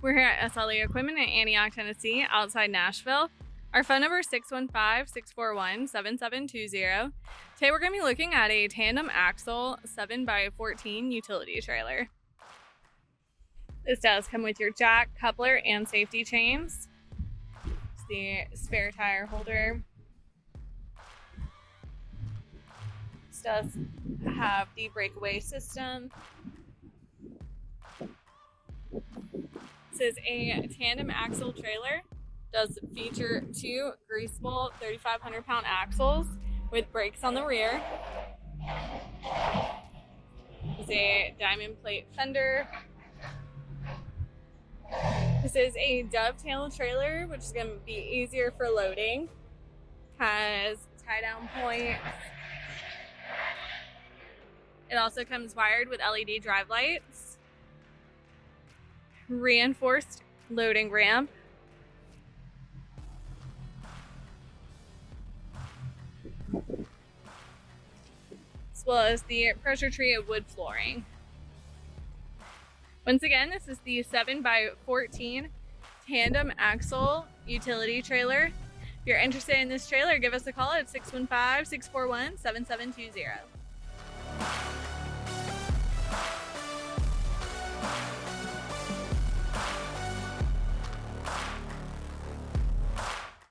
We're here at SLE Equipment in Antioch, Tennessee, outside Nashville. Our phone number is 615-641-7720. Today we're going to be looking at a tandem axle 7x14 utility trailer. This does come with your jack, coupler, and safety chains. It's the spare tire holder. This does have the breakaway system. This is a tandem axle trailer. Does feature two Greaseable 3,500-pound axles with brakes on the rear. This is a diamond plate fender. This is a Dovetail trailer, which is going to be easier for loading. Has tie-down points. It also comes wired with LED drive lights. Reinforced loading ramp. As well as the pressure treated wood flooring. Once again, this is the 7x14 tandem axle utility trailer. If you're interested in this trailer, give us a call at 615-641-7720.